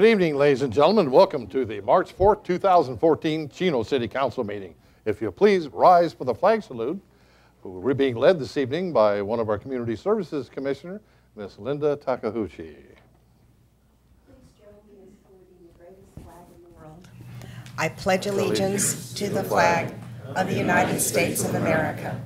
Good evening, ladies and gentlemen. Welcome to the March 4th, 2014 Chino City Council meeting. If you please rise for the flag salute. We're being led this evening by one of our Community Services Commissioner, Ms. Linda Takahouchi. Please join me in saluting the greatest flag in the world. I pledge allegiance to the flag of the United States of America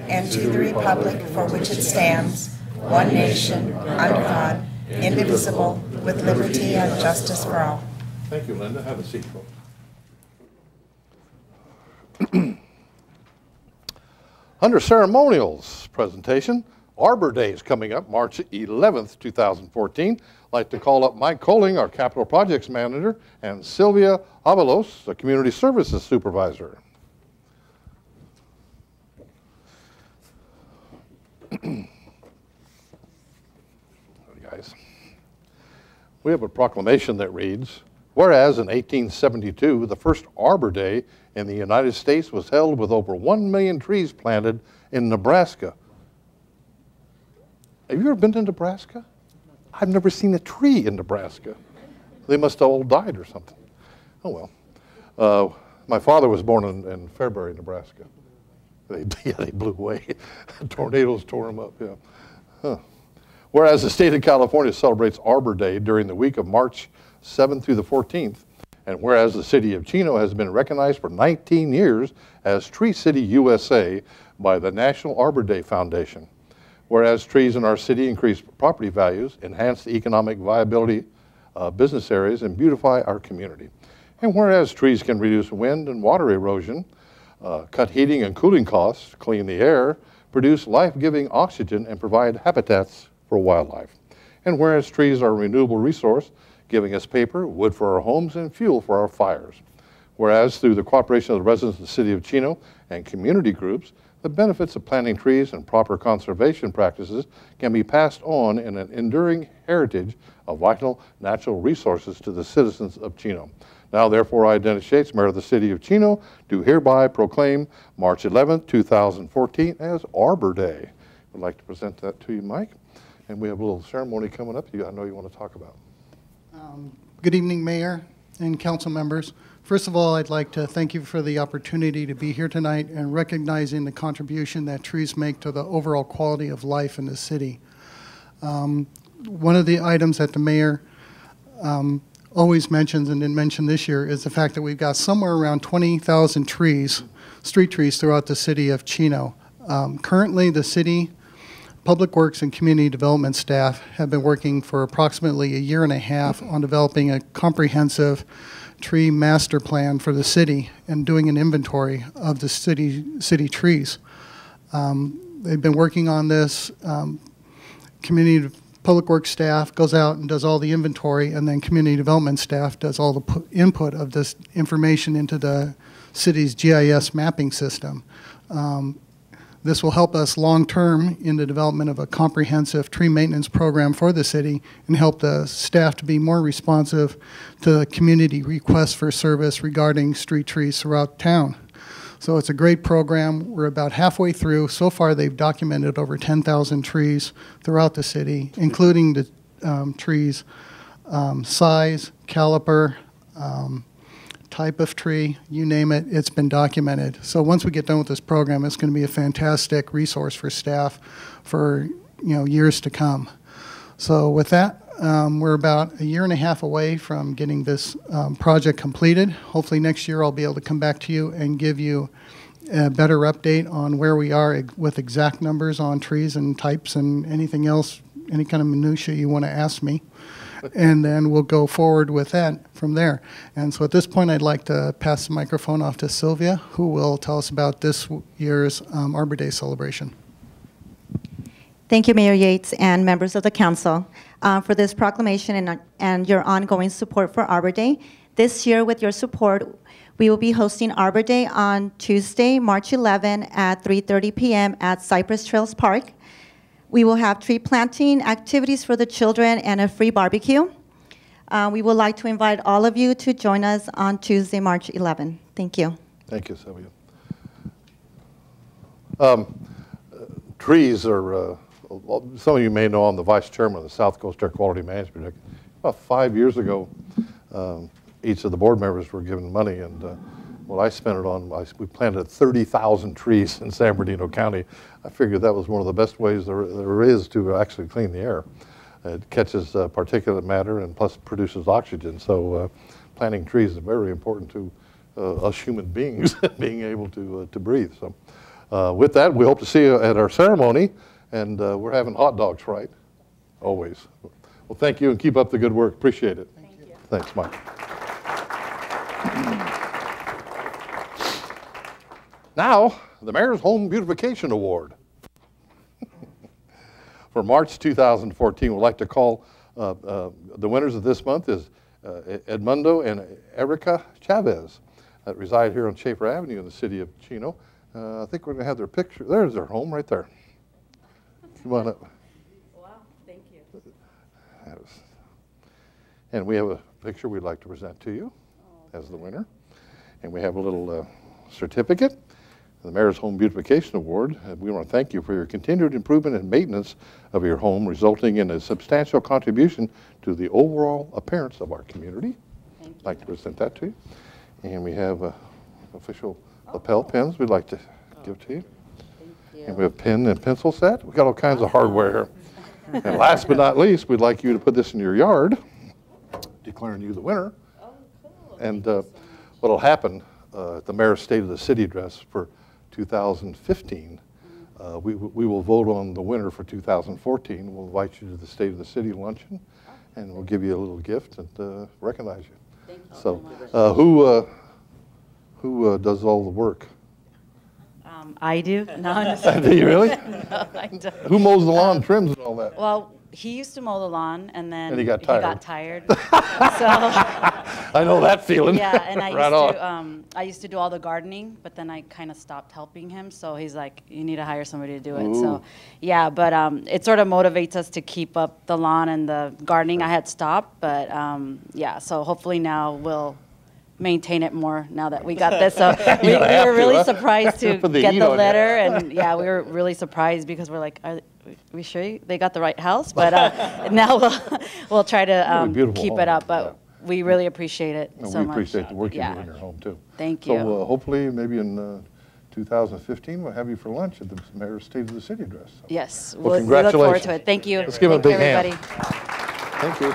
and to the republic for which it stands, one nation, under God, indivisible, with liberty and justice for all. Thank you, Linda. Have a seat, folks. Under ceremonials presentation, Arbor Day is coming up March 11th, 2014. I'd like to call up Mike Colling, our Capital Projects Manager, and Sylvia Avalos, the Community Services Supervisor. Guys, we have a proclamation that reads, whereas in 1872, the first Arbor Day in the United States was held with over 1 million trees planted in Nebraska. Have you ever been to Nebraska? I've never seen a tree in Nebraska. They must have all died or something. Oh well. My father was born in Fairbury, Nebraska. They blew away. Tornadoes tore them up, yeah. Huh. Whereas the state of California celebrates Arbor Day during the week of March 7th through the 14th, and whereas the city of Chino has been recognized for 19 years as Tree City USA by the National Arbor Day Foundation. Whereas trees in our city increase property values, enhance the economic viability of business areas, and beautify our community. And whereas trees can reduce wind and water erosion, cut heating and cooling costs, clean the air, produce life-giving oxygen, and provide habitats for wildlife. And whereas trees are a renewable resource, giving us paper, wood for our homes, and fuel for our fires. Whereas through the cooperation of the residents of the city of Chino and community groups, the benefits of planting trees and proper conservation practices can be passed on in an enduring heritage of vital natural resources to the citizens of Chino. Now, therefore, I, Dennis Yates, Mayor of the City of Chino, do hereby proclaim March 11th, 2014 as Arbor Day. I'd like to present that to you, Mike. And we have a little ceremony coming up I know you want to talk about. Good evening, Mayor and council members. First of all, I'd like to thank you for the opportunity to be here tonight and recognizing the contribution that trees make to the overall quality of life in the city. One of the items that the mayor always mentions and didn't mention this year is the fact that we've got somewhere around 20,000 trees, street trees throughout the city of Chino. Currently, the city Public Works and Community Development staff have been working for approximately a year and a half on developing a comprehensive tree master plan for the city and doing an inventory of the city trees. They've been working on this. Public Works staff goes out and does all the inventory, and then Community Development staff does all the input of this information into the city's GIS mapping system. This will help us long-term in the development of a comprehensive tree maintenance program for the city and help the staff to be more responsive to community requests for service regarding street trees throughout town. So it's a great program. We're about halfway through. So far, they've documented over 10,000 trees throughout the city, including the trees, size, caliper, type of tree, you name it, it's been documented. So once we get done with this program, it's going to be a fantastic resource for staff for years to come. So with that, we're about a year and a half away from getting this project completed. Hopefully next year I'll be able to come back to you and give you a better update on where we are with exact numbers on trees and types and anything else, any kind of minutia you want to ask me. And then we'll go forward with that from there. And so at this point, I'd like to pass the microphone off to Sylvia, who will tell us about this year's Arbor Day celebration. Thank you, Mayor Yates and members of the council for this proclamation and your ongoing support for Arbor Day. This year, with your support, we will be hosting Arbor Day on Tuesday, March 11 at 3:30 p.m. at Cypress Trails Park. We will have tree planting activities for the children and a free barbecue. We would like to invite all of you to join us on Tuesday, March 11. Thank you. Thank you, Sylvia. Trees are, some of you may know I'm the vice chairman of the South Coast Air Quality Management about 5 years ago, each of the board members were given money, and what I spent it on, we planted 30,000 trees in San Bernardino County. I figured that was one of the best ways there is to actually clean the air. It catches particulate matter and plus produces oxygen. So planting trees is very important to us human beings being able to breathe. So with that, we hope to see you at our ceremony, and we're having hot dogs, right? Always. Well, thank you, and keep up the good work. Appreciate it. Thank you. Thanks, Mike. Now, the Mayor's Home Beautification Award. For March 2014, we'd like to call the winners of this month is Edmundo and Erica Chavez that reside here on Schaefer Avenue in the city of Chino. I think we're going to have their picture. There's their home right there. Come on up. Wow, thank you. And we have a picture we'd like to present to you as the winner. And we have a little certificate, the Mayor's Home Beautification Award. We want to thank you for your continued improvement and maintenance of your home, resulting in a substantial contribution to the overall appearance of our community. I'd like to present that to you. And we have official lapel pins we'd like to give to you. Thank you. And we have pen and pencil set. We've got all kinds of hardware here. And last but not least, we'd like you to put this in your yard, declaring you the winner. Oh, cool. And what will happen at the Mayor's State of the City address for 2015, we will vote on the winner for 2014. We'll invite you to the State of the City luncheon, and we'll give you a little gift and recognize you. Thank you So who does all the work? I do. No, Do you really? no, I don't. Who mows the lawn, trims, and all that? Well, he used to mow the lawn, and then And he got tired. so I know that feeling. yeah, and I Right used on. to I used to do all the gardening, but then I kind of stopped helping him. So he's like, you need to hire somebody to do it. Ooh. So yeah, but it sort of motivates us to keep up the lawn and the gardening. I had stopped, but yeah. So hopefully now we'll maintain it more now that we got this. So we were really surprised to Put the get heat the on you. letter, and yeah, we were really surprised because we're like, are we sure they got the right house? But now we'll try to beautiful keep home, it up. But yeah. we really appreciate it And so we much. appreciate the work you Yeah. do in your home, too. Thank you. So hopefully, maybe in 2015, we'll have you for lunch at the Mayor's State of the City address. So. Yes, Well, we look forward to congratulations. it. Thank you. Let's give him a Thank big hand. everybody. Thank you.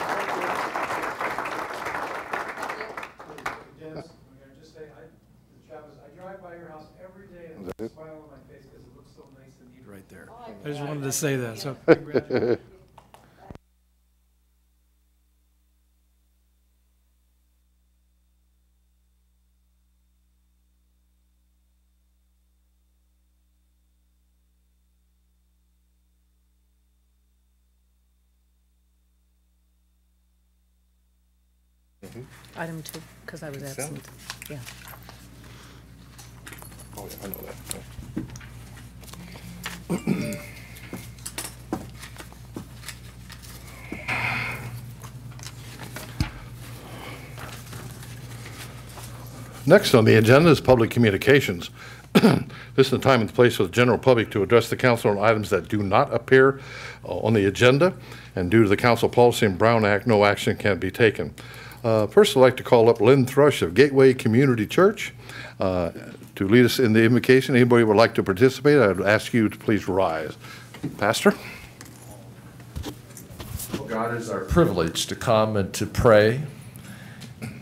Dennis, I'm going to just say, Travis, I drive by your house every day and Is that there's it? a smile on my face because it looks so nice and neat right there. I just wanted to say that, so congratulations. Item 2, because I was absent. Yeah. Oh, yeah, I know that. Next on the agenda is public communications. This is the time and place for the general public to address the council on items that do not appear on the agenda, and due to the council policy and Brown Act, no action can be taken. First, I'd like to call up Lynn Thrush of Gateway Community Church to lead us in the invocation. Anybody would like to participate, I would ask you to please rise. Pastor? God, it is our privilege to come and to pray,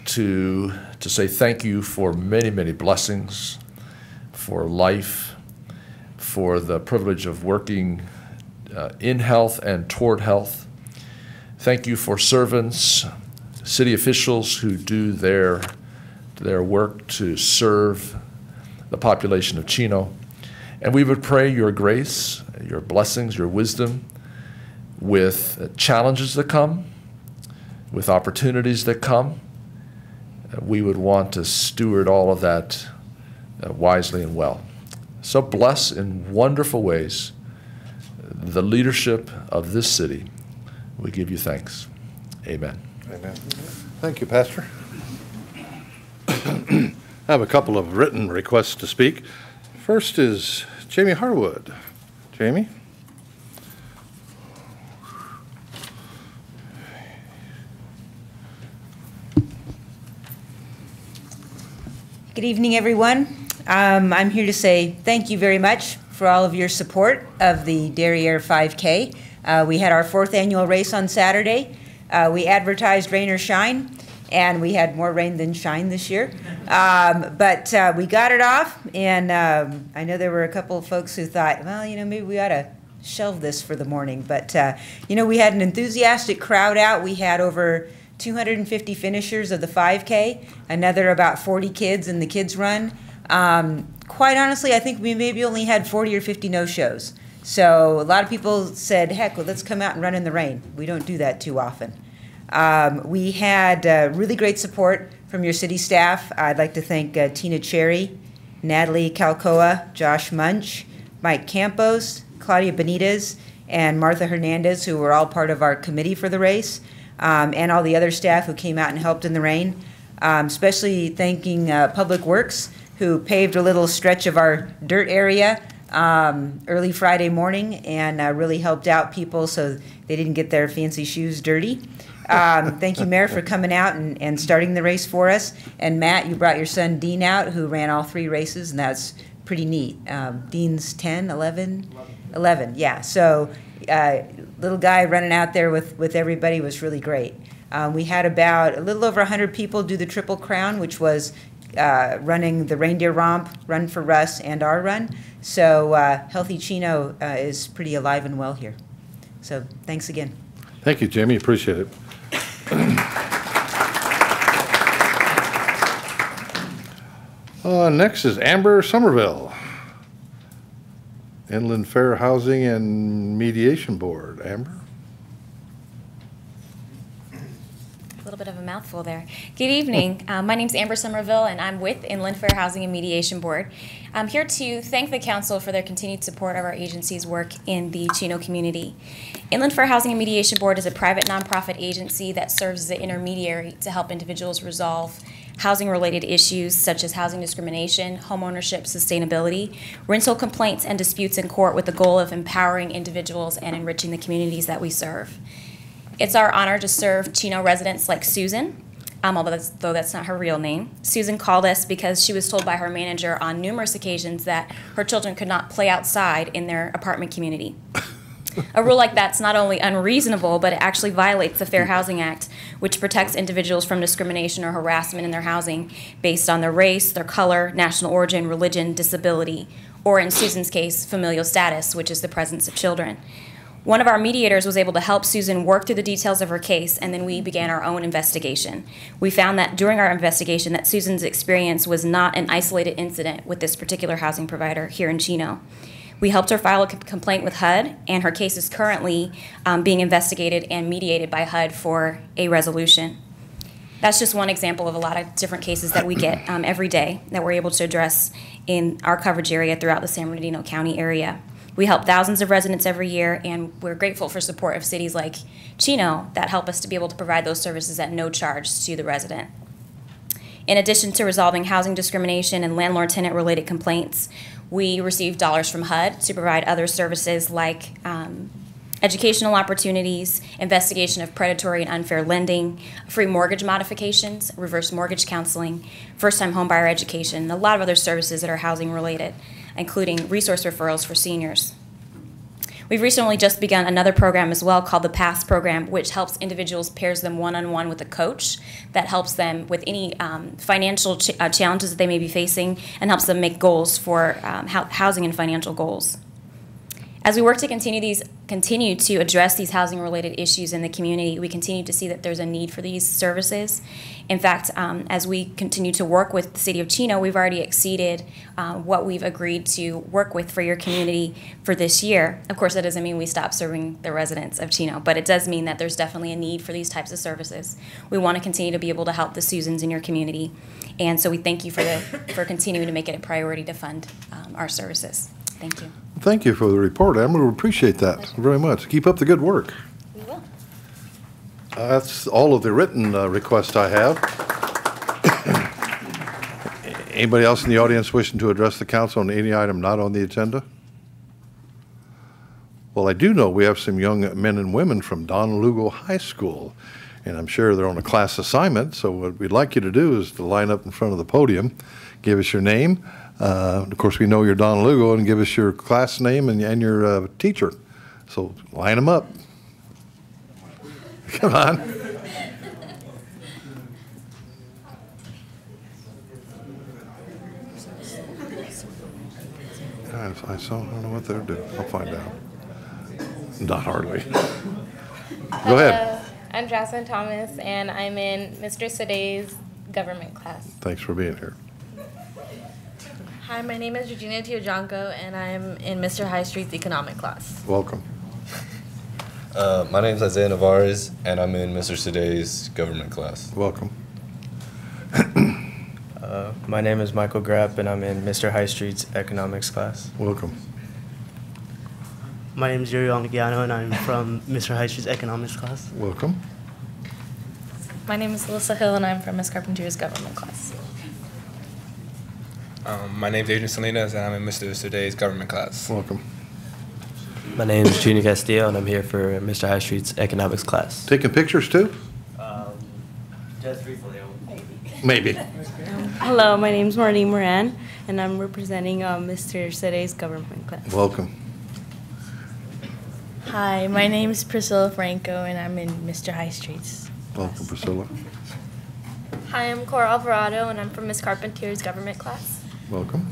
to say thank you for many, many blessings, for life, for the privilege of working in health and toward health. Thank you for servants, city officials who do their work to serve the population of Chino. And we would pray your grace, your blessings, your wisdom with challenges that come, with opportunities that come. We would want to steward all of that wisely and well. So bless in wonderful ways the leadership of this city. We give you thanks. Amen. Amen. Thank you, Pastor. I have a couple of written requests to speak. First is Jamie Harwood. Jamie? Good evening, everyone. I'm here to say thank you very much for all of your support of the Derriere 5K. We had our 4th annual race on Saturday. We advertised rain or shine, and we had more rain than shine this year. But we got it off, and I know there were a couple of folks who thought, well, maybe we ought to shelve this for the morning. But, we had an enthusiastic crowd out. We had over 250 finishers of the 5K, another about 40 kids in the kids run. Quite honestly, I think we maybe only had 40 or 50 no-shows. So a lot of people said, heck, well, let's come out and run in the rain. We don't do that too often. We had really great support from your city staff. I'd like to thank Tina Cherry, Natalie Calcoa, Josh Munch, Mike Campos, Claudia Benitez, and Martha Hernandez, who were all part of our committee for the race. And all the other staff who came out and helped in the rain, especially thanking Public Works, who paved a little stretch of our dirt area early Friday morning and really helped out people so they didn't get their fancy shoes dirty. Thank you, Mayor, for coming out and starting the race for us. And Matt, you brought your son Dean out, who ran all 3 races, and that's pretty neat. Dean's 10, 11? 11, yeah. So little guy running out there with everybody was really great. We had about a little over 100 people do the Triple Crown, which was running the Reindeer Romp, Run for Russ, and our run. So Healthy Chino is pretty alive and well here. So thanks again. Thank you, Jamie. Appreciate it. Next is Amber Somerville, Inland Fair Housing and Mediation Board. Amber? A little bit of a mouthful there. Good evening. My name's Amber Somerville, and I'm with Inland Fair Housing and Mediation Board. I'm here to thank the council for their continued support of our agency's work in the Chino community. Inland Fair Housing and Mediation Board is a private nonprofit agency that serves as the intermediary to help individuals resolve housing-related issues such as housing discrimination, homeownership, sustainability, rental complaints, and disputes in court with the goal of empowering individuals and enriching the communities that we serve. It's our honor to serve Chino residents like Susan, although that's not her real name. Susan called us because she was told by her manager on numerous occasions that her children could not play outside in their apartment community. A rule like that's not only unreasonable, but it actually violates the Fair Housing Act, which protects individuals from discrimination or harassment in their housing based on their race, their color, national origin, religion, disability, or in Susan's case, familial status, which is the presence of children. One of our mediators was able to help Susan work through the details of her case, and then we began our own investigation. We found that during our investigation that Susan's experience was not an isolated incident with this particular housing provider here in Chino. We helped her file a complaint with HUD, and her case is currently being investigated and mediated by HUD for a resolution. That's just one example of a lot of different cases that we get every day that we're able to address in our coverage area throughout the San Bernardino County area. We help thousands of residents every year, and we're grateful for support of cities like Chino that help us to be able to provide those services at no charge to the resident. In addition to resolving housing discrimination and landlord-tenant related complaints, we receive dollars from HUD to provide other services like educational opportunities, investigation of predatory and unfair lending, free mortgage modifications, reverse mortgage counseling, first-time homebuyer education, and a lot of other services that are housing related, including resource referrals for seniors. We've recently just begun another program as well called the PATHS program, which helps individuals, pairs them one-on-one with a coach that helps them with any financial challenges that they may be facing and helps them make goals for housing and financial goals. As we work to continue to address these housing-related issues in the community, we continue to see that there's a need for these services. In fact, as we continue to work with the City of Chino, we've already exceeded what we've agreed to work with for your community for this year. Of course, that doesn't mean we stop serving the residents of Chino, but it does mean that there's definitely a need for these types of services. We want to continue to be able to help the Susans in your community, and so we thank you for continuing to make it a priority to fund our services. Thank you. Thank you for the report, Amber. We appreciate that very much. Keep up the good work. We will. That's all of the written requests I have. Anybody else in the audience wishing to address the council on any item not on the agenda? Well, I do know we have some young men and women from Don Lugo High School, And I'm sure they're on a class assignment, so what we'd like you to do is to line up in front of the podium, give us your name. Of course, we know you're Don Lugo, and give us your class name and your teacher. So line them up. Come on. I don't know what they're doing. I'll find out. Not hardly. Go ahead. I'm Jasmine Thomas, and I'm in Mr. Saday's government class. Thanks for being here. Hi, my name is Regina Tiojanko, and I'm in Mr. High Street's economic class. Welcome. My name is Isaiah Navarez, and I'm in Mr. Saday's government class. Welcome. My name is Michael Grapp, and I'm in Mr. High Street's economics class. Welcome. My name is Yuri Almagiano, and I'm from Mr. High Street's economics class. Welcome. My name is Alyssa Hill, and I'm from Ms. Carpenter's government class. My name is Adrian Salinas, and I'm in Mr. Saday's government class. Welcome. My name is Gina Castillo, and I'm here for Mr. High Street's economics class. Taking pictures too? Just briefly. Maybe. Hello, my name is Marlene Moran, and I'm representing Mr. Saday's government class. Welcome. Hi, my name is Priscilla Franco, and I'm in Mr. High Street's. Welcome, Priscilla. Hi, I'm Cora Alvarado, and I'm from Ms. Carpenter's government class. Welcome.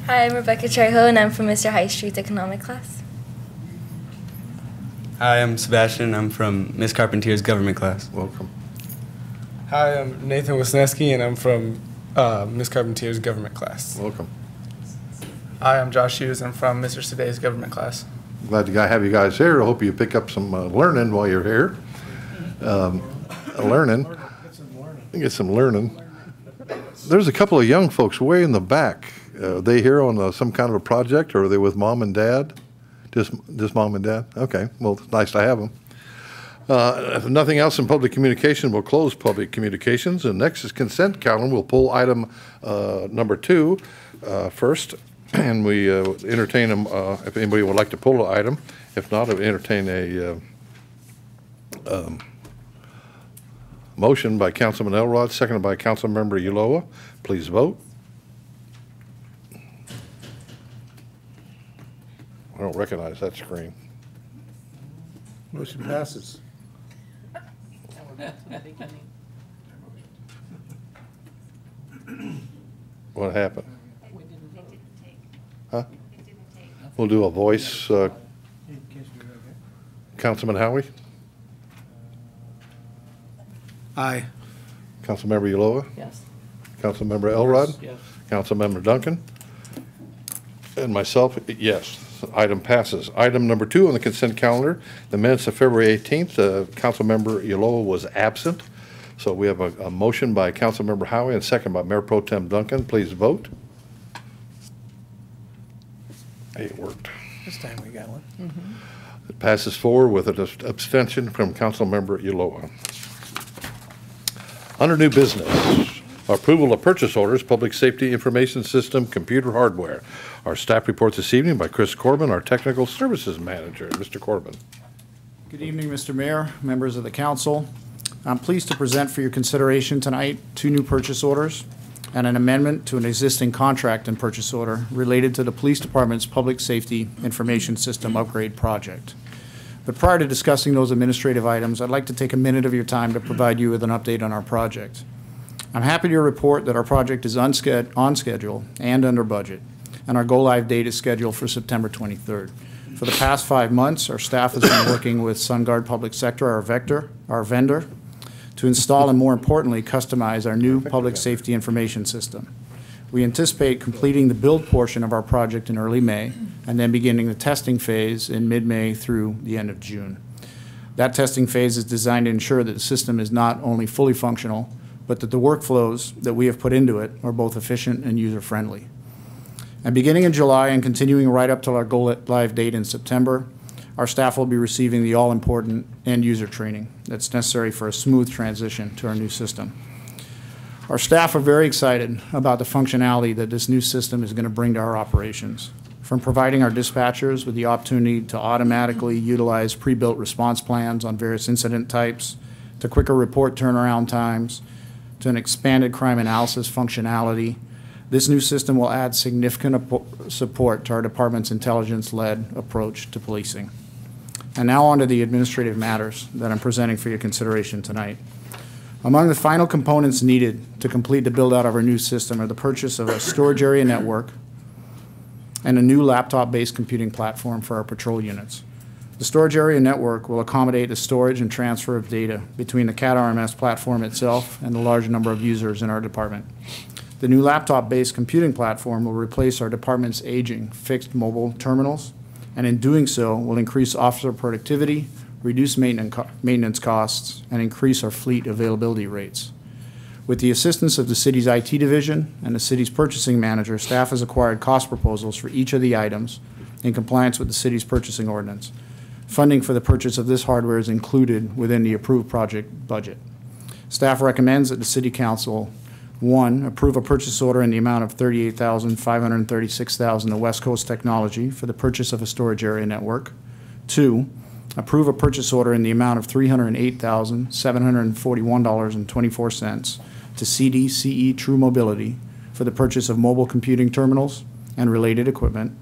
Hi, I'm Rebecca Trejo, and I'm from Mr. High Street's economic class. Hi, I'm Sebastian. I'm from Ms. Carpenter's government class. Welcome. Hi, I'm Nathan Wisniewski, and I'm from Ms. Carpenter's government class. Welcome. Hi, I'm Josh Hughes. I'm from Mr. Saday's government class. Glad to have you guys here. I hope you pick up some learning while you're here. Get some learning. There's a couple of young folks way in the back. Are they here on some kind of a project, or are they with mom and dad? Just mom and dad? Okay, well, it's nice to have them. If nothing else in public communication, we'll close public communications. And next is consent calendar. We'll pull item number 2 first, and we entertain them if anybody would like to pull an item. If not, I'll entertain a motion by Councilman Elrod, seconded by Councilmember Ulloa. Please vote. I don't recognize that screen. Motion passes. What happened? Huh? We'll do a voice. Councilman Howie? Aye. Councilmember Ulloa? Yes. Councilmember Elrod? Yes. Councilmember Duncan? And myself, yes. Item passes. Item number 2 on the consent calendar, the minutes of February 18th. Councilmember Ulloa was absent. So we have a motion by Councilmember Howie and second by Mayor Pro Tem Duncan. Please vote. Hey, it worked. This time we got one. It passes 4 with an abstention from Councilmember Ulloa. Under new business, approval of purchase orders, public safety information system, computer hardware. Our staff report this evening by Chris Corbin, our technical services manager. Mr. Corbin. Good evening, Mr. Mayor, members of the council. I'm pleased to present for your consideration tonight 2 new purchase orders and an amendment to an existing contract and purchase order related to the police department's public safety information system upgrade project. But prior to discussing those administrative items, I'd like to take a minute of your time to provide you with an update on our project. I'm happy to report that our project is on schedule and under budget, and our go-live date is scheduled for September 23rd. For the past 5 months, our staff has been working with SunGuard Public Sector, our vendor, to install and, more importantly, customize our new public safety information system. We anticipate completing the build portion of our project in early May and then beginning the testing phase in mid-May through the end of June. That testing phase is designed to ensure that the system is not only fully functional, but that the workflows that we have put into it are both efficient and user-friendly. And beginning in July and continuing right up till our go-live date in September, our staff will be receiving the all-important end-user training that's necessary for a smooth transition to our new system. Our staff are very excited about the functionality that this new system is going to bring to our operations, from providing our dispatchers with the opportunity to automatically utilize pre-built response plans on various incident types, to quicker report turnaround times, to an expanded crime analysis functionality. This new system will add significant support to our department's intelligence-led approach to policing. And now on to the administrative matters that I'm presenting for your consideration tonight. Among the final components needed to complete the build-out of our new system are the purchase of a storage area network and a new laptop-based computing platform for our patrol units. The storage area network will accommodate the storage and transfer of data between the CAT RMS platform itself and the large number of users in our department. The new laptop-based computing platform will replace our department's aging fixed mobile terminals, and in doing so will increase officer productivity, reduce maintenance costs, and increase our fleet availability rates. With the assistance of the city's IT division and the city's purchasing manager, staff has acquired cost proposals for each of the items in compliance with the city's purchasing ordinance. Funding for the purchase of this hardware is included within the approved project budget. Staff recommends that the City Council, 1, approve a purchase order in the amount of $38,536 to West Coast Technology for the purchase of a storage area network. 2, approve a purchase order in the amount of $308,741.24 to CDCE True Mobility for the purchase of mobile computing terminals and related equipment.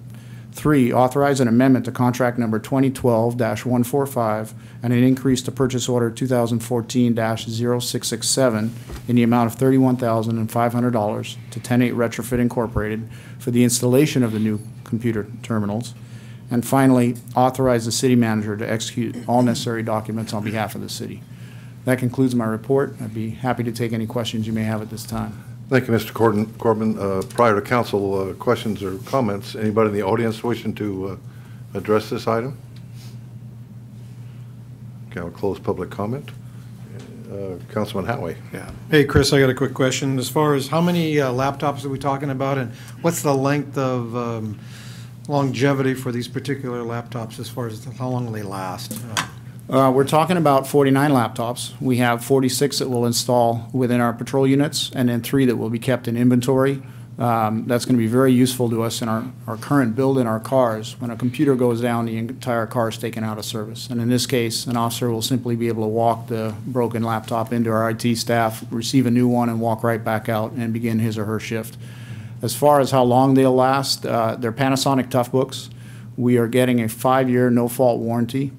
3, authorize an amendment to contract number 2012-145 and an increase to purchase order 2014-0667 in the amount of $31,500 to 108 Retrofit Incorporated for the installation of the new computer terminals. And finally, authorize the city manager to execute all necessary documents on behalf of the city. That concludes my report. I'd be happy to take any questions you may have at this time. Thank you, Mr. Corbin. Prior to council questions or comments, anybody in the audience wishing to address this item? Okay, I'll close public comment. Councilman Hathaway. Yeah. Hey, Chris, I got a quick question. As far as how many laptops are we talking about, and what's the length of longevity for these particular laptops as far as how long will they last? We're talking about 49 laptops. We have 46 that we'll install within our patrol units, and then 3 that will be kept in inventory. That's going to be very useful to us in our current build in our cars. When a computer goes down, the entire car is taken out of service. And in this case, an officer will simply be able to walk the broken laptop into our IT staff, receive a new one, and walk right back out and begin his or her shift. As far as how long they'll last, they're Panasonic Toughbooks. We are getting a 5-year no-fault warranty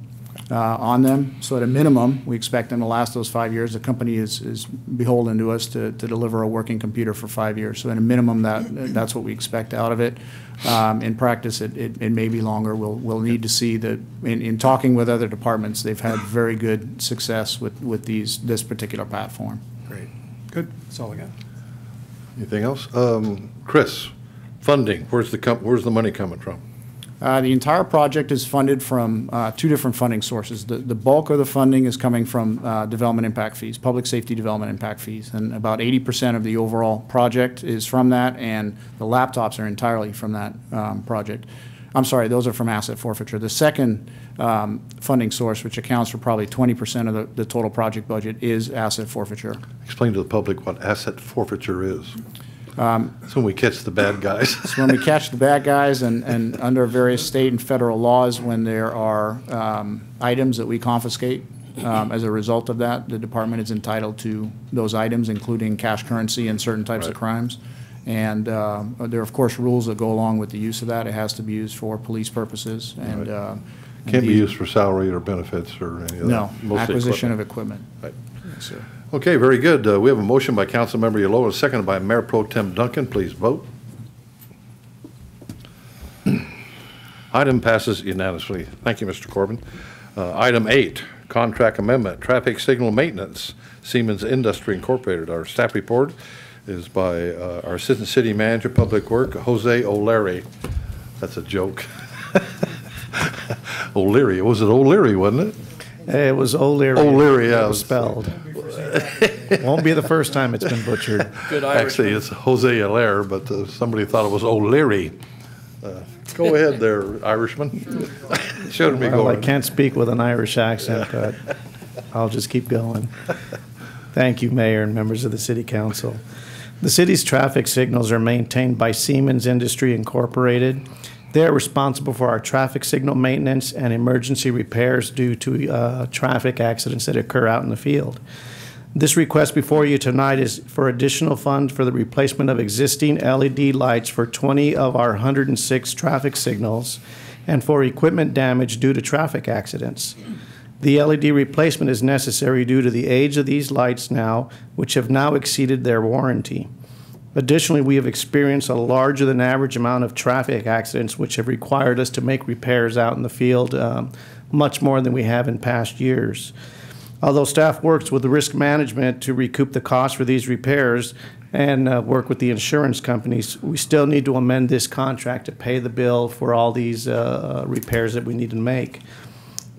on them. So at a minimum, we expect them to last those 5 years. The company is beholden to us to deliver a working computer for 5 years. So at a minimum, that's what we expect out of it. In practice, it may be longer. We'll need to see that in talking with other departments, they've had very good success with this particular platform. Great. Good. That's all I got. Anything else? Chris, funding, where's the money coming from? The entire project is funded from 2 different funding sources. The bulk of the funding is coming from development impact fees, public safety development impact fees, and about 80% of the overall project is from that, and the laptops are entirely from that project. I'm sorry, those are from asset forfeiture. The second funding source, which accounts for probably 20% of the total project budget, is asset forfeiture. Explain to the public what asset forfeiture is. It's when we catch the bad guys. It's when we catch the bad guys, and under various state and federal laws, when there are items that we confiscate. As a result of that, the department is entitled to those items, including cash currency and certain types of crimes. And there are, of course, rules that go along with the use of that. It has to be used for police purposes. And can't be used for salary or benefits or any of that. No, acquisition of equipment. Right. Yes, sir. Okay, very good. We have a motion by Councilmember Yolo, and seconded by Mayor Pro Tem Duncan. Please vote. Item passes unanimously. Thank you, Mr. Corbin. Item 8, contract amendment, traffic signal maintenance, Siemens Industry Incorporated. Our staff report is by our Assistant City Manager, Public Work, Jose O'Leary. That's a joke. O'Leary. Was it O'Leary, wasn't it? It was O'Leary. O'Leary, yeah. It was spelled. Won't be the first time it's been butchered. Good Irishman. Actually, it's Jose O'Leary, but somebody thought it was O'Leary. Go ahead there, Irishman. Showed me Well, going. I can't speak with an Irish accent, but I'll just keep going. Thank you, Mayor and members of the City Council. The city's traffic signals are maintained by Siemens Industry Incorporated. They are responsible for our traffic signal maintenance and emergency repairs due to traffic accidents that occur out in the field. This request before you tonight is for additional funds for the replacement of existing LED lights for 20 of our 106 traffic signals and for equipment damage due to traffic accidents. The LED replacement is necessary due to the age of these lights now, which have now exceeded their warranty. Additionally, we have experienced a larger than average amount of traffic accidents, which have required us to make repairs out in the field much more than we have in past years. Although staff works with the risk management to recoup the cost for these repairs and work with the insurance companies, we still need to amend this contract to pay the bill for all these repairs that we need to make.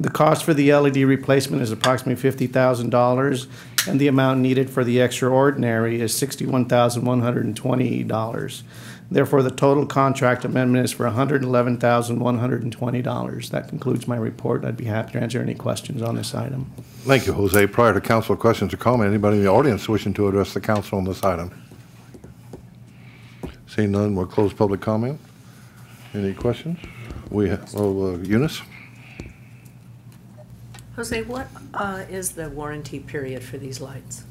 The cost for the LED replacement is approximately $50,000, and the amount needed for the extraordinary is $61,120. Therefore, the total contract amendment is for $111,120. That concludes my report. I'd be happy to answer any questions on this item. Thank you, Jose. Prior to council questions or comment, anybody in the audience wishing to address the council on this item? Seeing none, we'll close public comment. Any questions? Eunice? Jose, what is the warranty period for these lights?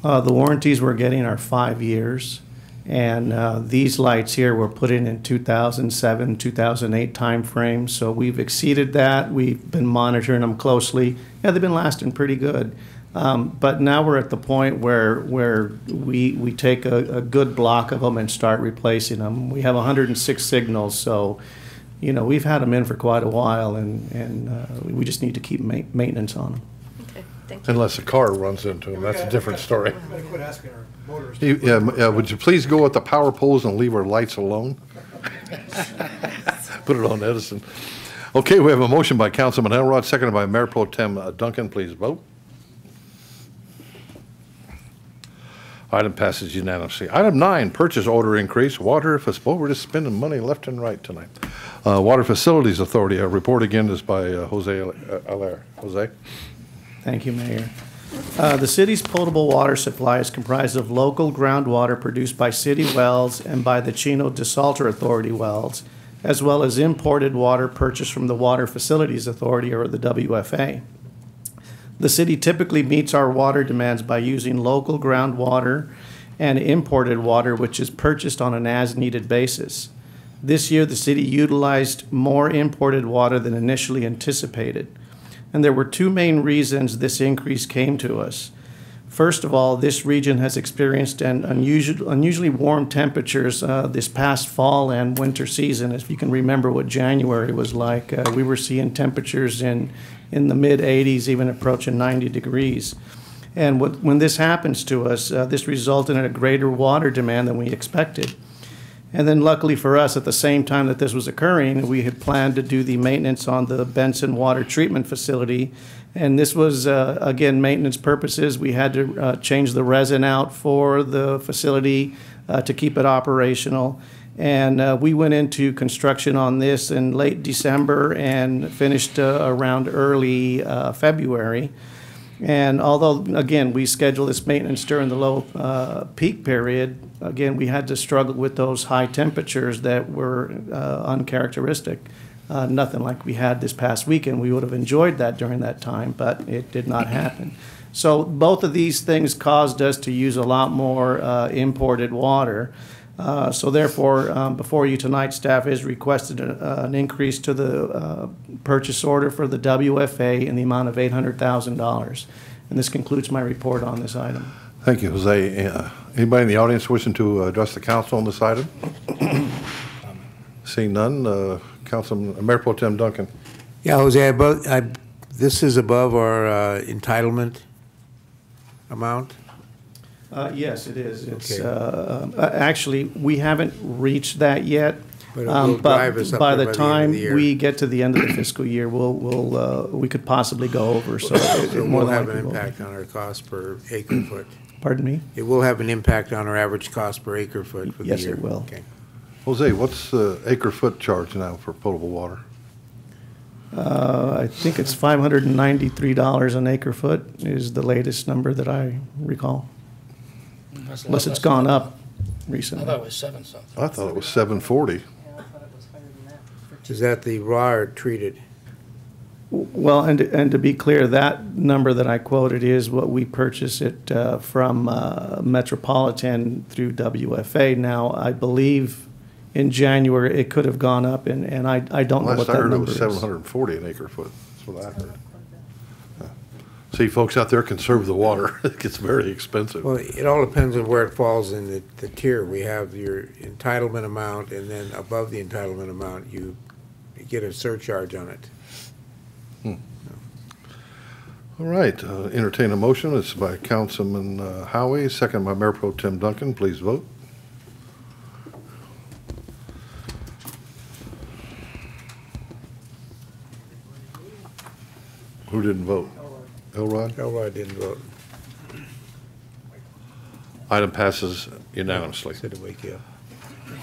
The warranties we're getting are 5 years, and these lights here were put in 2007, 2008 timeframe, so we've exceeded that. We've been monitoring them closely. Yeah, they've been lasting pretty good. But now we're at the point where we take a good block of them and start replacing them. We have 106 signals, so you know, we've had them in for quite a while, and we just need to keep maintenance on them. Okay, thank you. Unless a car runs into them, that's a different story. They quit asking our voters. Yeah, would you please go with the power poles and leave our lights alone? Put it on Edison. Okay, we have a motion by Councilman Elrod, seconded by Mayor Pro Tem Duncan. Please vote. Item passes unanimously. Item 9, purchase order increase. We're just spending money left and right tonight. Water Facilities Authority. A report again is by Jose Allaire. Jose? Thank you, Mayor. The city's potable water supply is comprised of local groundwater produced by city wells and by the Chino Desalter Authority wells, as well as imported water purchased from the Water Facilities Authority, or the WFA. The city typically meets our water demands by using local groundwater and imported water, which is purchased on an as-needed basis. This year, the city utilized more imported water than initially anticipated. And there were two main reasons this increase came to us. First of all, this region has experienced an unusually warm temperatures this past fall and winter season. If you can remember what January was like, we were seeing temperatures in the mid-80s, even approaching 90 degrees. And when this happens to us, this resulted in a greater water demand than we expected. And then luckily for us, at the same time that this was occurring, we had planned to do the maintenance on the Benson Water Treatment Facility. And this was, again, maintenance purposes. We had to change the resin out for the facility to keep it operational. And we went into construction on this in late December and finished around early February. And although, again, we scheduled this maintenance during the low peak period, again, we had to struggle with those high temperatures that were uncharacteristic. Nothing like we had this past weekend. We would have enjoyed that during that time, but it did not happen. So both of these things caused us to use a lot more imported water. So therefore, before you tonight, staff has requested an increase to the purchase order for the WFA in the amount of $800,000. And this concludes my report on this item. Thank you, Jose. Anybody in the audience wishing to address the council on this item? Seeing none, Councilman Mayor Pro Tem Duncan. Yeah, Jose, this is above our entitlement amount? Yes, it is. It's Okay. actually, we haven't reached that yet. But it will drive us up by there the by the end of time the year. we get to the end of the fiscal year, we could possibly go over. So So it more will than have an likely will. impact on our cost per acre foot. Pardon me? It will have an impact on our average cost per acre foot for the year. Yes, it will. Okay. Jose, what's the acre foot charge now for potable water? I think it's $593 an acre foot is the latest number that I recall. Unless it's gone up recently. I thought it was 7 something. I thought it was $740. Is that the raw or treated? Well, and to be clear, that number that I quoted is what we purchase it from Metropolitan through WFA. Now, I believe in January it could have gone up, and I don't know what that number is. Last I heard it was 740 an acre foot. That's what I heard. See, folks out there conserve the water. It gets very expensive. Well, it all depends on where it falls in the tier. We have your entitlement amount, and then above the entitlement amount, you get a surcharge on it. All right, entertain a motion. It's by Councilman Howie, second by Mayor Pro Tem Duncan. Please vote. Who didn't vote? Elrod? Elrod didn't vote. Item passes unanimously. Said to wake you up.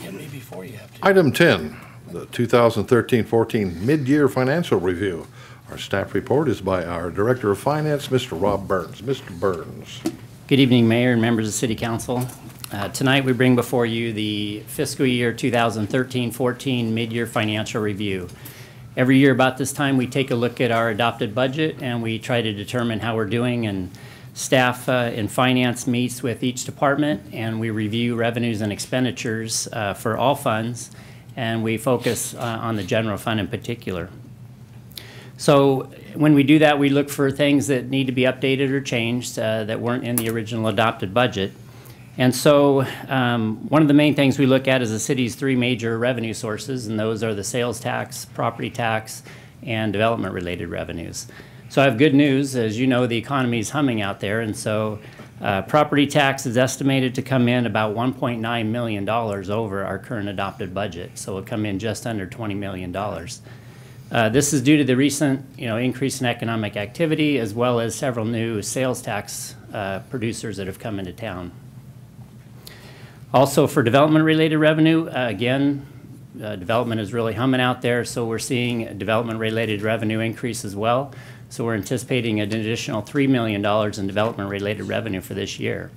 Hit me before you have to. Item 10, the 2013-14 mid-year financial review. Our staff report is by our Director of Finance, Mr. Rob Burns. Mr. Burns. Good evening, Mayor and members of City Council. Tonight we bring before you the fiscal year 2013-14 mid-year financial review. Every year about this time we take a look at our adopted budget and we try to determine how we're doing, and staff in finance meets with each department and we review revenues and expenditures for all funds, and we focus on the general fund in particular. So when we do that, we look for things that need to be updated or changed that weren't in the original adopted budget. And so one of the main things we look at is the city's three major revenue sources, and those are the sales tax, property tax, and development-related revenues. So I have good news. As you know, the economy is humming out there, and so property tax is estimated to come in about $1.9 million over our current adopted budget. So it'll come in just under $20 million. This is due to the recent increase in economic activity, as well as several new sales tax producers that have come into town. Also, for development-related revenue, again, development is really humming out there, so we're seeing development-related revenue increase as well. So we're anticipating an additional $3 million in development-related revenue for this year.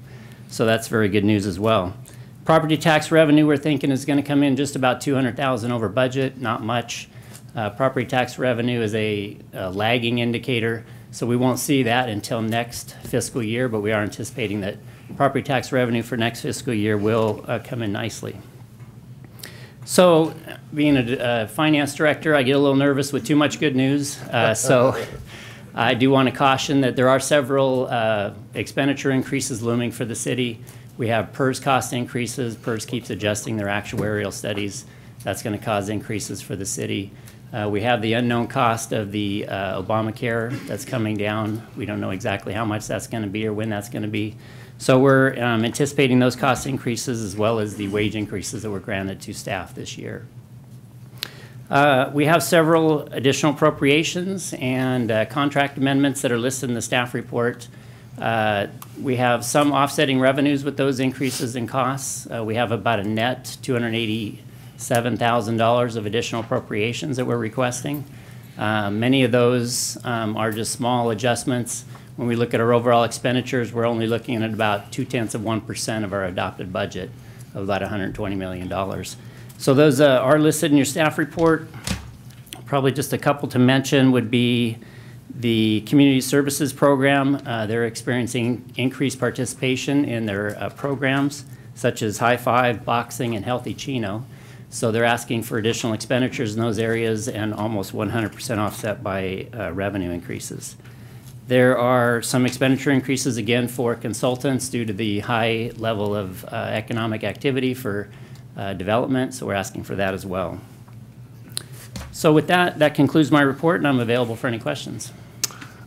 So that's very good news as well. Property tax revenue, we're thinking, is going to come in just about $200,000 over budget, not much. Property tax revenue is a lagging indicator, so we won't see that until next fiscal year, but we are anticipating that property tax revenue for next fiscal year will come in nicely. So being a finance director, I get a little nervous with too much good news. So I do want to caution that there are several expenditure increases looming for the city. We have PERS cost increases. PERS keeps adjusting their actuarial studies. That's going to cause increases for the city. We have the unknown cost of the Obamacare that's coming down. We don't know exactly how much that's going to be or when that's going to be. So we're anticipating those cost increases as well as the wage increases that were granted to staff this year. We have several additional appropriations and contract amendments that are listed in the staff report. We have some offsetting revenues with those increases in costs. We have about a net $287,000 of additional appropriations that we're requesting. Many of those are just small adjustments. When we look at our overall expenditures, we're only looking at about 0.2% of our adopted budget of about $120 million. So those are listed in your staff report. Probably just a couple to mention would be the community services program. They're experiencing increased participation in their programs, such as High Five, boxing, and Healthy Chino. So they're asking for additional expenditures in those areas and almost 100% offset by revenue increases. There are some expenditure increases again for consultants due to the high level of economic activity for development, so we're asking for that as well. So with that, that concludes my report, and I'm available for any questions.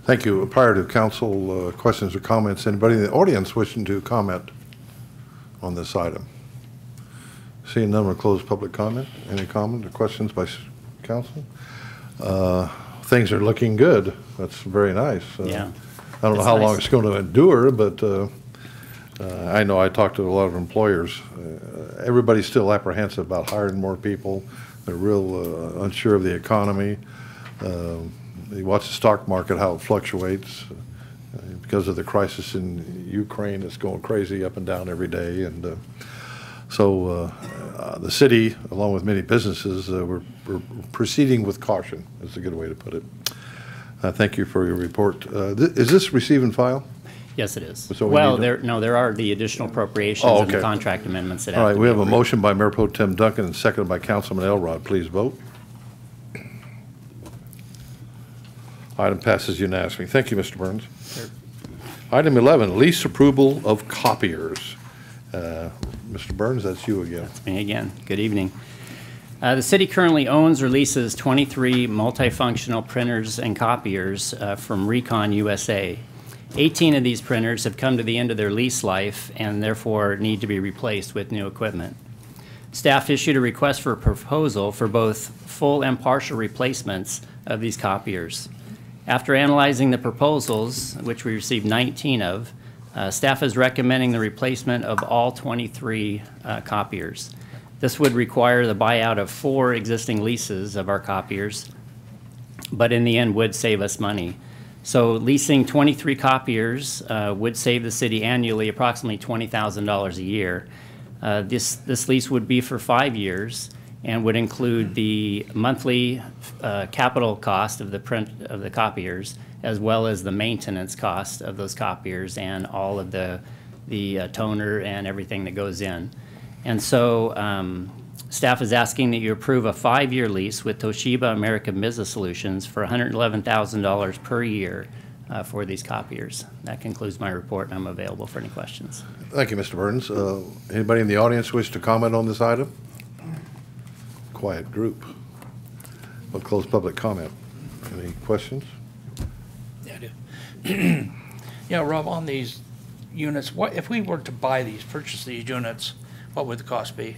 Thank you. Prior to council questions or comments, anybody in the audience wishing to comment on this item? Seeing none, we'll close public comment. Any comment or questions by council? Things are looking good. That's very nice. Yeah. I don't know how long it's going to endure, but I know I talked to a lot of employers. Everybody's still apprehensive about hiring more people. They're real unsure of the economy. You watch the stock market, how it fluctuates because of the crisis in Ukraine. It's going crazy up and down every day. And so The city, along with many businesses, we're proceeding with caution, is a good way to put it. Thank you for your report. Is this receive and file? Yes, it is. So Well, there are the additional appropriations and the contract amendments that have All right, to we be have a approved. motion by Mayor Pro Tem Duncan and seconded by Councilman Elrod. Please vote. Item passes unanimously. Thank you, Mr. Burns. Item 11, lease approval of copiers. Mr. Burns, that's you again. That's me again. Good evening. The city currently owns or leases 23 multifunctional printers and copiers from Recon USA. 18 of these printers have come to the end of their lease life and therefore need to be replaced with new equipment. Staff issued a request for a proposal for both full and partial replacements of these copiers. After analyzing the proposals, which we received 19 of, staff is recommending the replacement of all 23 copiers. This would require the buyout of 4 existing leases of our copiers, but in the end would save us money. So leasing 23 copiers would save the city annually approximately $20,000 a year. This lease would be for 5 years and would include the monthly capital cost of the print of the copiers, as well as the maintenance cost of those copiers and all of the toner and everything that goes in. And so staff is asking that you approve a 5-year lease with Toshiba American Business Solutions for $111,000 per year for these copiers. That concludes my report, and I'm available for any questions. Thank you, Mr. Burns. Anybody in the audience wish to comment on this item? Quiet group. We'll close public comment. Any questions? Yeah, I do. Yeah, Rob, on these units, what if we were to buy these, purchase these units, what would the cost be?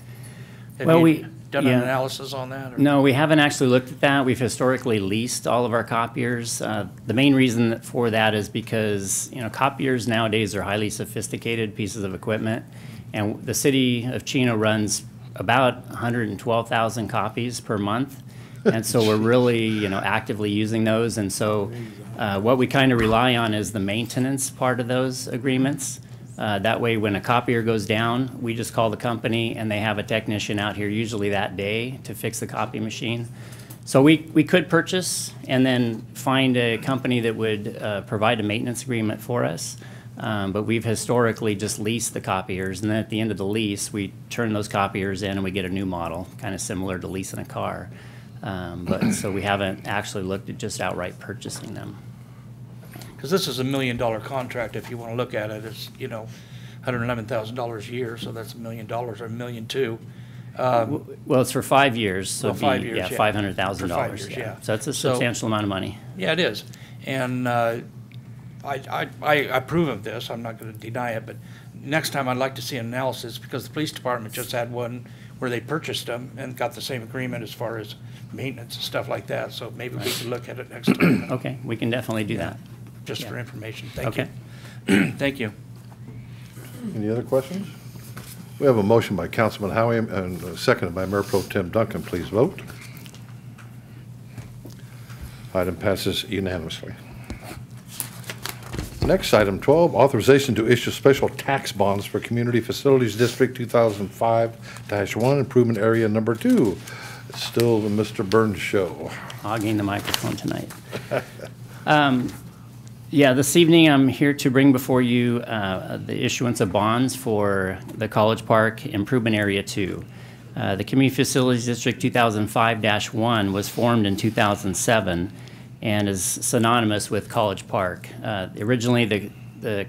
Have Well, you done an analysis on that? Or? No, we haven't actually looked at that. We've historically leased all of our copiers. The main reason for that is because, copiers nowadays are highly sophisticated pieces of equipment, and the city of Chino runs about 112,000 copies per month. And so we're really, actively using those. And so what we kind of rely on is the maintenance part of those agreements. That way, when a copier goes down, we just call the company and they have a technician out here usually that day to fix the copy machine. So we could purchase and then find a company that would provide a maintenance agreement for us. But we've historically just leased the copiers, and then at the end of the lease, we turn those copiers in and we get a new model, kind of similar to leasing a car. But so we haven't actually looked at just outright purchasing them. Because this is $1 million contract, if you want to look at it, it's, $111,000 a year, so that's $1 million or $1.2 million. Well, it's for 5 years, so it'd be, 5 years, yeah, yeah. $500,000. For 5 years, yeah. So that's a substantial amount of money. Yeah, it is. And I approve of this, I'm not going to deny it, but next time I'd like to see an analysis, because the police department just had one where they purchased them and got the same agreement as far as maintenance and stuff like that, so maybe we can look at it next time. Okay, we can definitely do that. Just for information, thank Okay. you. Thank you. Any other questions? We have a motion by Councilman Howie and seconded by Mayor Pro Tem Duncan. Please vote. Item passes unanimously. Next, item 12, authorization to issue special tax bonds for Community Facilities District 2005-1, Improvement Area Number 2. It's still the Mr. Burns show. Hogging the microphone tonight. Yeah, this evening I'm here to bring before you the issuance of bonds for the College Park Improvement Area 2. The Community Facilities District 2005-1 was formed in 2007 and is synonymous with College Park. Originally, the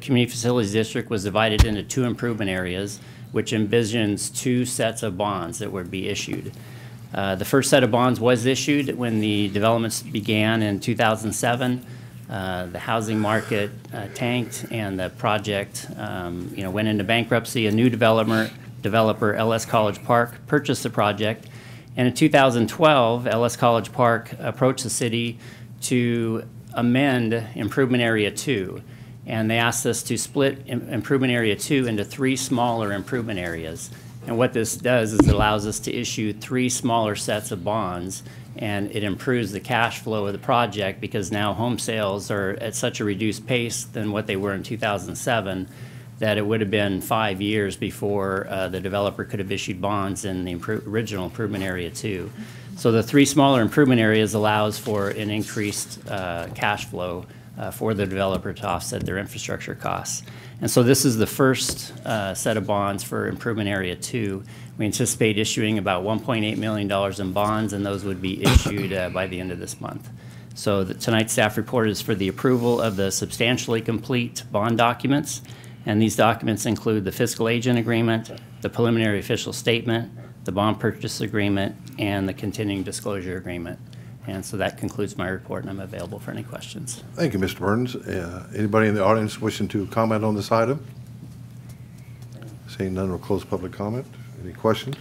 Community Facilities District was divided into 2 improvement areas, which envisions 2 sets of bonds that would be issued. The first set of bonds was issued when the developments began in 2007. The housing market tanked and the project went into bankruptcy. A new developer, LS College Park, purchased the project. And in 2012, LS College Park approached the city to amend Improvement Area 2. And they asked us to split Improvement Area 2 into 3 smaller improvement areas. And what this does is it allows us to issue 3 smaller sets of bonds, and it improves the cash flow of the project because now home sales are at such a reduced pace than what they were in 2007 that it would have been 5 years before the developer could have issued bonds in the original improvement area 2. So the 3 smaller improvement areas allows for an increased cash flow for the developer to offset their infrastructure costs. And so this is the first set of bonds for improvement area 2. We anticipate issuing about $1.8 million in bonds, and those would be issued by the end of this month. So tonight's staff report is for the approval of the substantially complete bond documents, and these documents include the fiscal agent agreement, the preliminary official statement, the bond purchase agreement, and the continuing disclosure agreement. And so that concludes my report, and I'm available for any questions. Thank you, Mr. Burns. Anybody in the audience wishing to comment on this item? Seeing none, we'll close public comment. Any questions?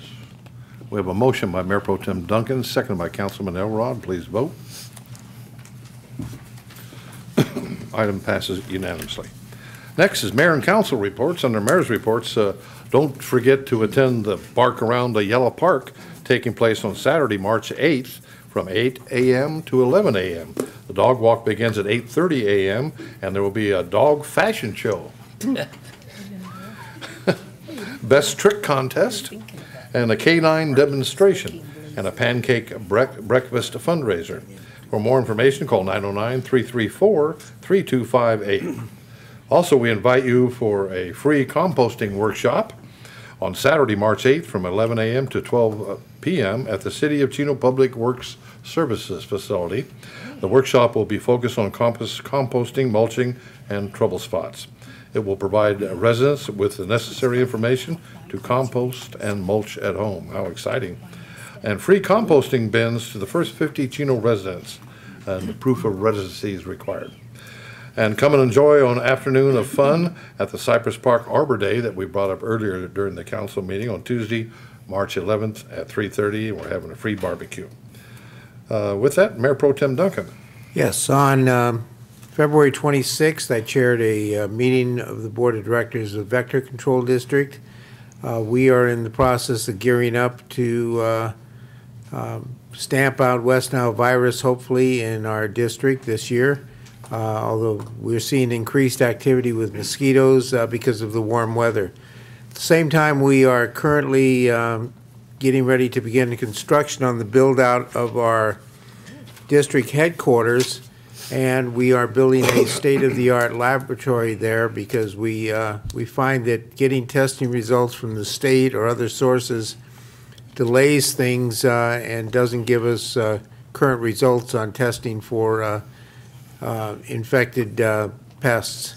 We have a motion by Mayor Pro Tem Duncan, seconded by Councilman Elrod. Please vote. Item passes unanimously. Next is mayor and council reports. Under mayor's reports, don't forget to attend the Bark Around the Yellow Park taking place on Saturday, March 8th from 8 a.m. to 11 a.m. The dog walk begins at 8:30 a.m. and there will be a dog fashion show. Best trick contest, and a canine demonstration, and a pancake breakfast fundraiser. For more information, call 909-334-3258. Also, we invite you for a free composting workshop on Saturday, March 8th from 11 a.m. to 12 p.m. at the City of Chino Public Works Services facility. The workshop will be focused on composting, mulching, and trouble spots. It will provide residents with the necessary information to compost and mulch at home. How exciting. And free composting bins to the first 50 Chino residents, and the proof of residency is required. And come and enjoy an afternoon of fun at the Cypress Park Arbor Day that we brought up earlier during the council meeting on Tuesday, March 11th at 3:30. We're having a free barbecue. With that, Mayor Pro Tem Duncan. Yes, on February 26th, I chaired a meeting of the Board of Directors of Vector Control District. We are in the process of gearing up to stamp out West Nile virus, hopefully, in our district this year. Although we're seeing increased activity with mosquitoes because of the warm weather. At the same time, we are currently getting ready to begin the construction on the build-out of our district headquarters, and we are building a state-of-the-art laboratory there because we find that getting testing results from the state or other sources delays things and doesn't give us current results on testing for infected pests.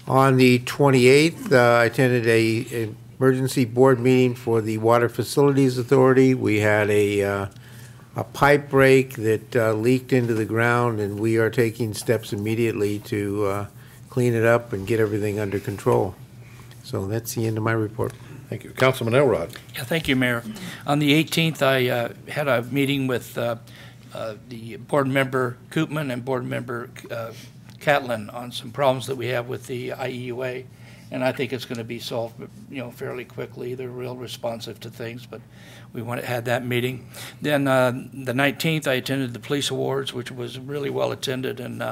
On the 28th, I attended an emergency board meeting for the Water Facilities Authority. We had a pipe break that leaked into the ground, and we are taking steps immediately to clean it up and get everything under control. So that's the end of my report. Thank you. Councilman Elrod. Yeah, thank you, Mayor. On the 18th, I had a meeting with the board member Koopman and board member Catlin on some problems that we have with the IEUA, and I think it's going to be solved, fairly quickly. They're real responsive to things, but we had that meeting. Then the 19th, I attended the police awards, which was really well attended, and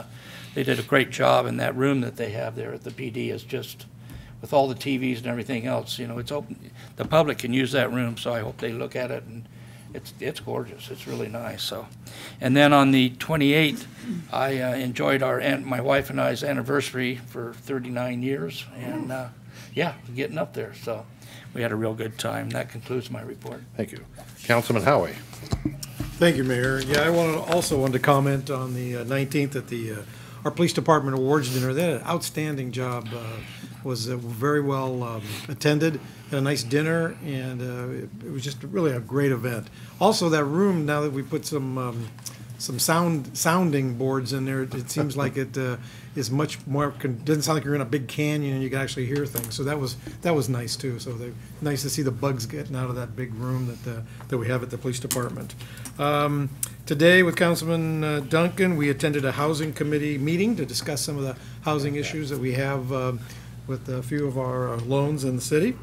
they did a great job. In that room that they have there at the PD is just, with all the TVs and everything else, it's open. The public can use that room, so I hope they look at it, and it's gorgeous. It's really nice. So, and then on the 28th, I enjoyed my wife and I's anniversary for 39 years, and yeah, getting up there. So, we had a real good time. That concludes my report. Thank you, Councilman Howie. Thank you, Mayor. Yeah, I also wanted to comment on the 19th at our police department awards dinner. They had an outstanding job. Was very well attended. Had a nice dinner, and it was just really a great event. Also, that room, now that we put some sounding boards in there, it seems like it is much more. Doesn't sound like you're in a big canyon and you can actually hear things. So that was nice too. So nice to see the bugs getting out of that big room that we have at the police department. Today with Councilman Duncan, we attended a housing committee meeting to discuss some of the housing issues that we have with a few of our loans in the city.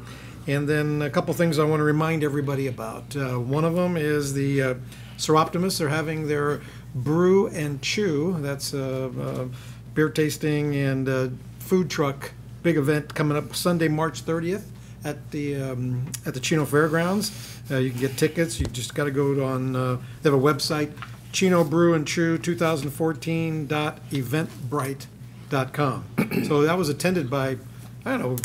And then a couple things I want to remind everybody about. One of them is the Seroptimists are having their Brew and Chew, that's beer tasting and food truck big event coming up Sunday, March 30th at the Chino Fairgrounds. You can get tickets. You just got to go on, they have a website, Chino Brew and Chew 2014.eventbrite.com. So that was attended by, I don't know,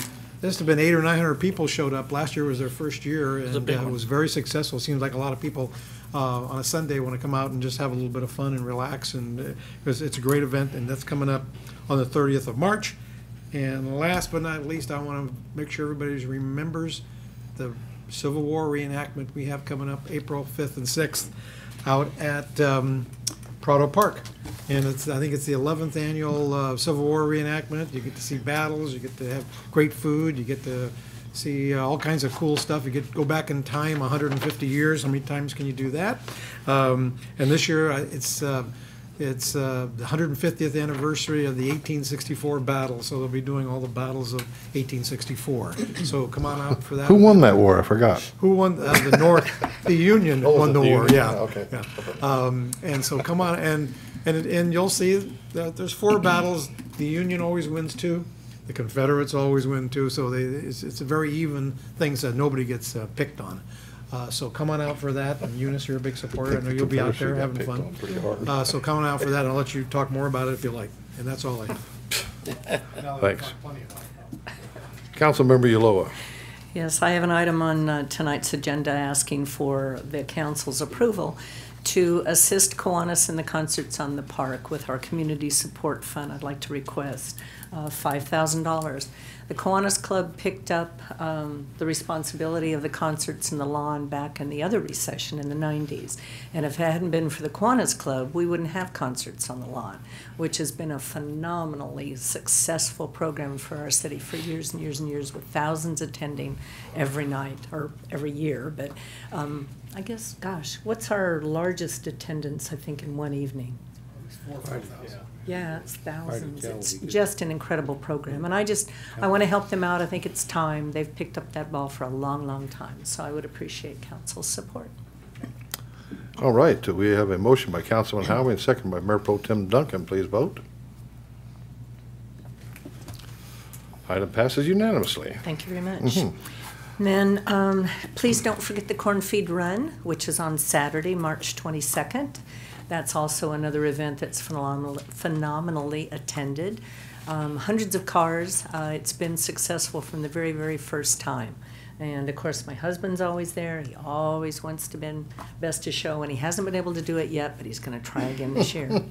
there must have been 800 or 900 people showed up. Last year was their first year, and it was very successful. Seems like a lot of people on a Sunday want to come out and just have a little bit of fun and relax, and because it's a great event, and that's coming up on the 30th of March. And last but not least, I want to make sure everybody remembers the Civil War reenactment we have coming up April 5th and 6th out at Prado Park. And I think it's the 11th annual Civil War reenactment. You get to see battles, you get to have great food, you get to see all kinds of cool stuff. You get to go back in time 150 years. How many times can you do that? And this year it's the 150th anniversary of the 1864 battle, so they'll be doing all the battles of 1864. So come on out for that. Who won that war? I forgot. Who won the North? The Union won the war. Union? Yeah. Okay. Yeah. And so come on, and you'll see that there's 4 battles. The Union always wins 2. The Confederates always win 2. So it's a very even thing, so nobody gets picked on. So come on out for that. And Eunice, you're a big supporter. I know you'll be out there having fun. So come on out for that, and I'll let you talk more about it if you like. And that's all I have. Thanks. Councilmember Ulloa. Yes, I have an item on tonight's agenda asking for the council's approval to assist Kiwanis in the concerts on the park with our community support fund. I'd like to request $5,000. The Kiwanis Club picked up the responsibility of the concerts in the lawn back in the other recession in the 90s. And if it hadn't been for the Kiwanis Club, we wouldn't have concerts on the lawn, which has been a phenomenally successful program for our city for years and years and years, with thousands attending every night or every year. But I guess, gosh, what's our largest attendance, I think, in one evening? 4,000 or 5,000. Yeah, it's thousands. It's just an incredible program. And I want to help them out. I think it's time. They've picked up that ball for a long, long time. So I would appreciate council's support. All right, we have a motion by Councilman Howie and second by Mayor Pro Tem Duncan. Please vote. Item passes unanimously. Thank you very much. And then please don't forget the Corn Feed Run, which is on Saturday, March 22nd. That's also another event that's phenomenally attended. Hundreds of cars. It's been successful from the very, very first time. And of course, my husband's always there. He always wants to be best to show, and he hasn't been able to do it yet, but he's going to try again this year. He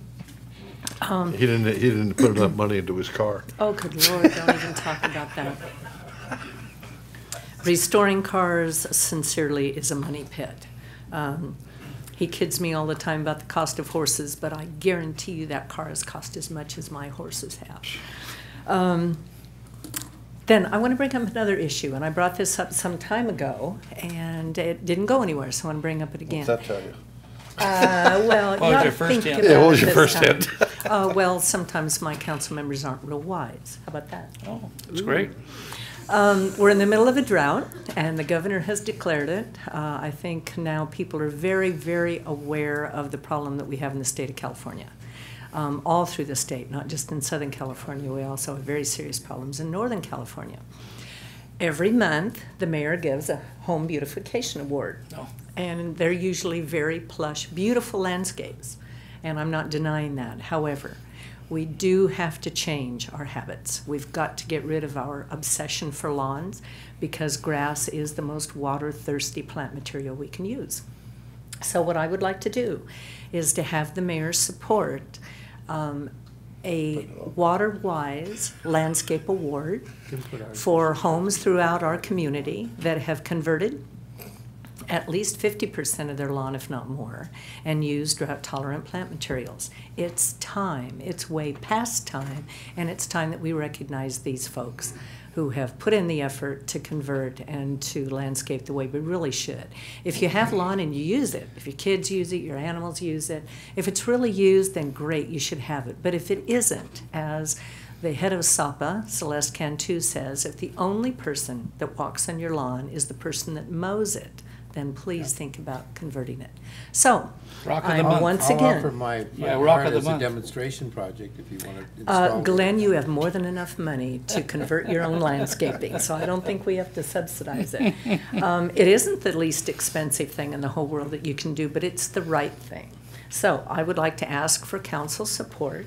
didn't put enough money into his car. Oh, good Lord, don't even talk about that. Restoring cars, sincerely, is a money pit. He kids me all the time about the cost of horses, but I guarantee you that car has cost as much as my horses have. Then I want to bring up another issue, and I brought this up some time ago, and it didn't go anywhere, so I want to bring up it again. What's that tell you? Well, What was your first hint? Yeah, what was your first hint? Well, sometimes my council members aren't real wise. How about that? Oh, that's great. We're in the middle of a drought, and the governor has declared it. I think now people are very, very aware of the problem that we have in the state of California. All through the state, not just in Southern California. We also have very serious problems in Northern California. Every month, the mayor gives a home beautification award. Oh. And they're usually very plush, beautiful landscapes. And I'm not denying that. However, we do have to change our habits. We've got to get rid of our obsession for lawns, because grass is the most water-thirsty plant material we can use. So what I would like to do is to have the mayor support a water-wise landscape award for homes throughout our community that have converted at least 50% of their lawn, if not more, and use drought-tolerant plant materials. It's time. It's way past time, and it's time that we recognize these folks who have put in the effort to convert and to landscape the way we really should. If you have lawn and you use it, if your kids use it, your animals use it, if it's really used, then great, you should have it. But if it isn't, as the head of SAPA, Celeste Cantu, says, if the only person that walks on your lawn is the person that mows it, then please think about converting it. So, Rock of the month. once I'll again, offer my Rock part of the as a month. demonstration project if you want to install it. Glenn, you have more than enough money to convert your own landscaping, so I don't think we have to subsidize it. It isn't the least expensive thing in the whole world that you can do, but it's the right thing. So I would like to ask for council support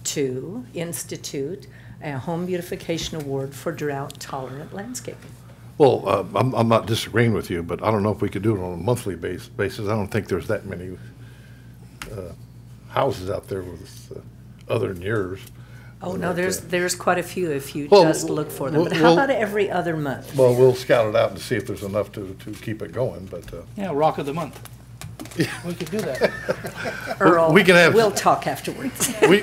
to institute a home beautification award for drought-tolerant landscaping. Well, I'm not disagreeing with you, but I don't know if we could do it on a monthly basis. I don't think there's that many houses out there with other than yours. Oh, no, there's quite a few if you Well, just look for them. But how well- about every other month? Well, we'll scout it out and see if there's enough to keep it going, but. Yeah, Rock of the month. We could do that. Earl, we can have- we'll talk afterwards. We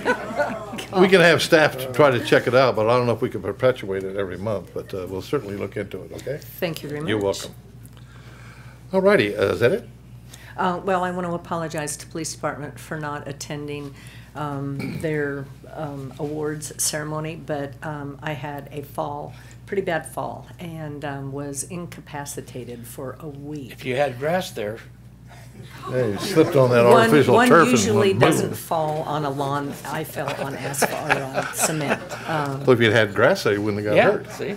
can have staff to try to check it out, but I don't know if we can perpetuate it every month, but we'll certainly look into it, okay? Thank you very much. You're welcome. All righty, is that it? Well, I want to apologize to Police Department for not attending their awards ceremony, but I had a pretty bad fall, and was incapacitated for a week. If you had grass there. Hey, you slipped on that artificial turf. One and usually went boom. doesn't fall on a lawn. I fell on asphalt or on cement. Well, if you'd had grass there, you wouldn't have got hurt. See?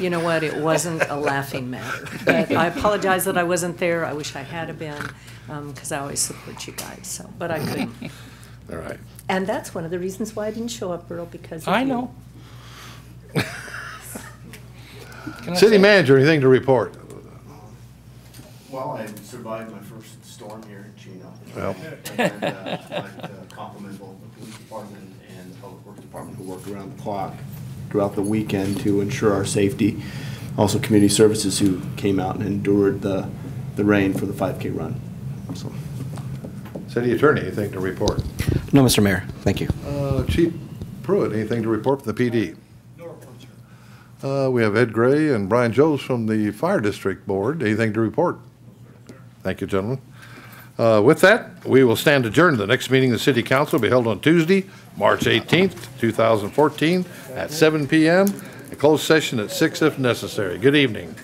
You know what? It wasn't a laughing matter. But I apologize that I wasn't there. I wish I had been, because I always support you guys. So, but I couldn't. All right. And that's one of the reasons why I didn't show up, Earl, because of I you. know. City manager, anything to report? Well, I survived my first storm here in Chino. Well. And I'd like to compliment both the police department and the public works department who worked around the clock throughout the weekend to ensure our safety. Also, community services who came out and endured the rain for the 5K run. So. City attorney, anything to report? No, Mr. Mayor. Thank you. Chief Pruitt, anything to report from the PD? We have Ed Gray and Brian Joes from the Fire District Board. Anything to report? Thank you, gentlemen. With that, we will stand adjourned. The next meeting of the City Council will be held on Tuesday, March 18th, 2014, at 7 p.m. A closed session at 6 if necessary. Good evening.